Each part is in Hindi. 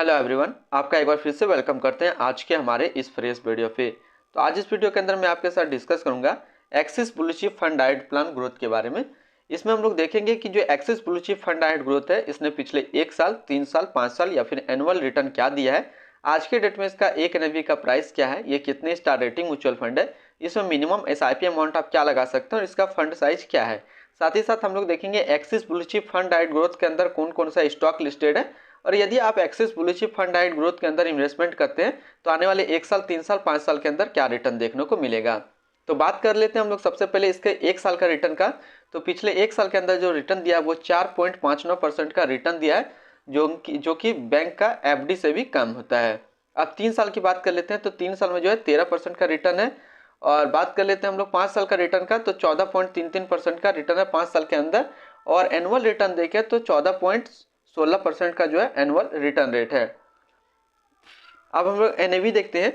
हेलो एवरीवन, आपका एक बार फिर से वेलकम करते हैं आज के हमारे इस फ्रेश वीडियो पे। तो आज इस वीडियो के अंदर मैं आपके साथ डिस्कस करूंगा axis blue chip fund diet plan growth के बारे में। इसमें हम लोग देखेंगे कि जो एक्सिस ब्लू चिप फंड डाइट ग्रोथ है, इसने पिछले 1 साल, 3 साल, 5 साल या फिर एनुअल रिटर्न क्या दिया है, आज के डेट में इसका एक एनएवी का प्राइस क्या है, ये कितने स्टार रेटिंग म्यूचुअल फंड है, इसमें मिनिमम एसआईपी अमाउंट आप क्या लगा सकते हैं और इसका फंड साइज क्या है। साथ ही साथ हम लोग देखेंगे एक्सिस ब्लू चिप फंड डाइट ग्रोथ के अंदर कौन कौन सा स्टॉक लिस्टेड है, और यदि आप एक्सिस ब्लू चिप फंड डाइट ग्रोथ के अंदर इन्वेस्टमेंट करते हैं तो आने वाले 1 साल, 3 साल, 5 साल के अंदर क्या रिटर्न देखने को मिलेगा। तो बात कर लेते हैं हम लोग सबसे पहले इसके 1 साल का रिटर्न का। तो पिछले 1 साल के अंदर जो रिटर्न दिया है वो 4.59% का रिटर्न दिया है, जो कि बैंक का एफडी से भी कम होता है। अब 3 साल की बात कर लेते हैं तो 3 साल में जो है 13% का रिटर्न है। और बात कर लेते हैं हम लोग 5 साल का रिटर्न का, तो 14.33% का रिटर्न है 5 साल के अंदर। और एनुअल रिटर्न देखें तो 14.16% का जो है एनुअल रिटर्न रेट है। अब हम लोग एनएवी देखते हैं।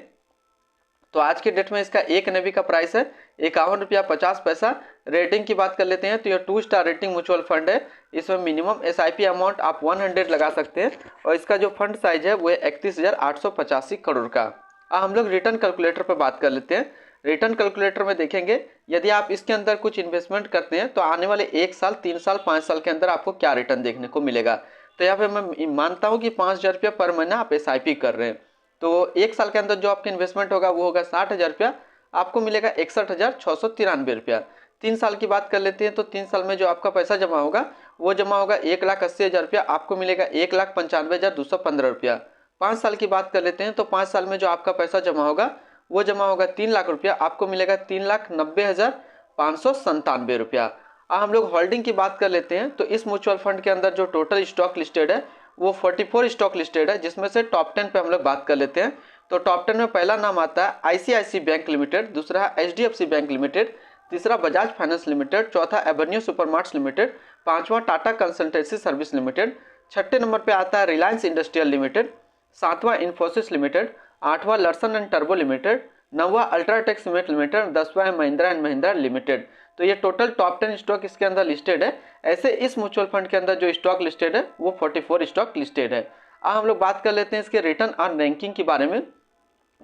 तो आज के डेट में इसका एक एनएवी का प्राइस है 51 रुपया 50 पैसा। रेटिंग की बात कर लेते हैं तो यह 2 स्टार रेटिंग म्यूचुअल फंड है। इसमें मिनिमम एसआईपी अमाउंट आप 100 लगा सकते हैं और इसका जो फंड साइज है वो है 31,885 करोड़ का। अब हम लोग रिटर्न कैलकुलेटर पर बात कर लेते हैं। रिटर्न कैलकुलेटर में देखेंगे यदि आप इसके अंदर कुछ इन्वेस्टमेंट करते हैं तो आने वाले 1 साल, 3 साल, 5 साल के अंदर आपको क्या रिटर्न देखने को मिलेगा। तो यहाँ पे मैं मानता हूँ कि 5,000 रुपया पर महीना आप एसआईपी कर रहे हैं, तो 1 साल के अंदर जो आपका इन्वेस्टमेंट होगा वो होगा 60,000 रुपया, आपको मिलेगा 61,693 रुपया। 3 साल की बात कर लेते हैं तो 3 साल में जो आपका पैसा जमा होगा वो जमा होगा 1,80,000 रुपया, आपको मिलेगा 1,95,215 रुपया। 5 साल की बात कर लेते हैं तो 5 साल में जो आपका पैसा जमा होगा वो जमा होगा 3 लाख रुपया, आपको मिलेगा 3,90,597 रुपया। अब हम लोग होल्डिंग की बात कर लेते हैं तो इस म्यूचुअल फंड के अंदर जो टोटल स्टॉक लिस्टेड है वो 44 स्टॉक लिस्टेड है, जिसमें से टॉप 10 पे हम लोग बात कर लेते हैं। तो टॉप 10 में पहला नाम आता है आईसीआईसी बैंक लिमिटेड, दूसरा है एचडीएफसी बैंक लिमिटेड, तीसरा बजाज फाइनेंस लिमिटेड, चौथा एवेन्यू सुपरमार्ट्स लिमिटेड, पांचवा टाटा कंसल्टेंसी सर्विस लिमिटेड, छठे नंबर पे आता है रिलायंस इंडस्ट्रियल लिमिटेड, सातवां इन्फोसिस लिमिटेड, आठवां लर्सन एंड टर्बो लिमिटेड, नौवां अल्ट्राटेक सीमेंट लिमिटेड, 10वां है महिंद्रा एंड महिंद्रा लिमिटेड। तो ये टोटल टॉप 10 स्टॉक इसके अंदर लिस्टेड है। ऐसे इस म्यूचुअल फंड के अंदर जो स्टॉक लिस्टेड है वो 44 स्टॉक लिस्टेड है। अब हम लोग बात कर लेते हैं इसके रिटर्न ऑन रैंकिंग के बारे में।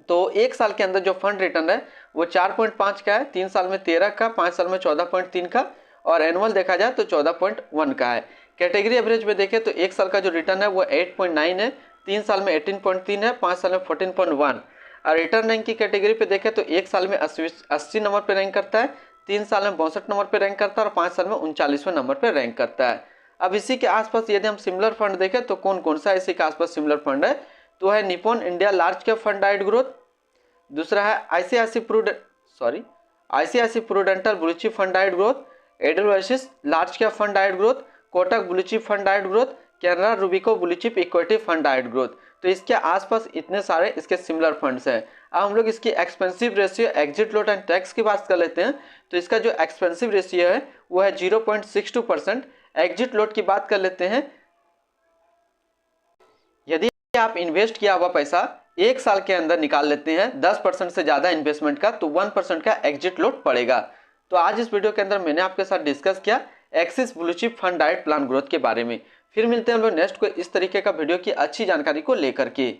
तो 1 साल के अंदर जो फंड रिटर्न है वो 4.5 का है, 3 साल में 13 का, 5 साल में 14.3 का, और एनुअल देखा जाए तो 14.1 का है। कैटेगरी एवरेज में देखें तो 1 साल का जो रिटर्न है वो 8.9 है, 3 साल में 18.3 है, 5 साल में 14.1। और रिटर्न रैंक की कैटेगरी पे देखें तो 1 साल में 80 नंबर पे रैंक करता है, 3 साल में 62 नंबर पे रैंक करता है और 5 साल में 39वें नंबर पे रैंक करता है। अब इसी के आसपास यदि हम सिमिलर फंड देखें तो कौन कौन सा इसी के आसपास सिमिलर फंड है, तो है Nippon India large cap fund डाइट ग्रोथ, दूसरा है ICICI Prudential blue chip fund डाइट growth, Edelweiss large cap fund डाइट growth, Kotak blue chip fund डाइट growth, Canara Robeco blue chip equity fund डाइट ग्रोथ। तो इसके आसपास इतने सारे इसके सिमिलर फंड्स हैं। अब हम लोग इसकी expensive ratio, exit lot and tax की बात कर लेते हैं। तो इसका जो एक्सपेंसिव रेशियो है वो है 0.62%। एग्जिट लोट की बात कर लेते हैं, यदि आप इन्वेस्ट किया हुआ पैसा 1 साल के अंदर निकाल लेते हैं 10% से ज्यादा इन्वेस्टमेंट का, तो 1% का एग्जिट लोट पड़ेगा। तो आज इस वीडियो के अंदर मैंने आपके साथ डिस्कस किया axis blue chip fund diet plan growth के बारे में। फिर मिलते हैं हम लोग नेक्स्ट को इस तरीके का वीडियो की अच्छी जानकारी को लेकर के।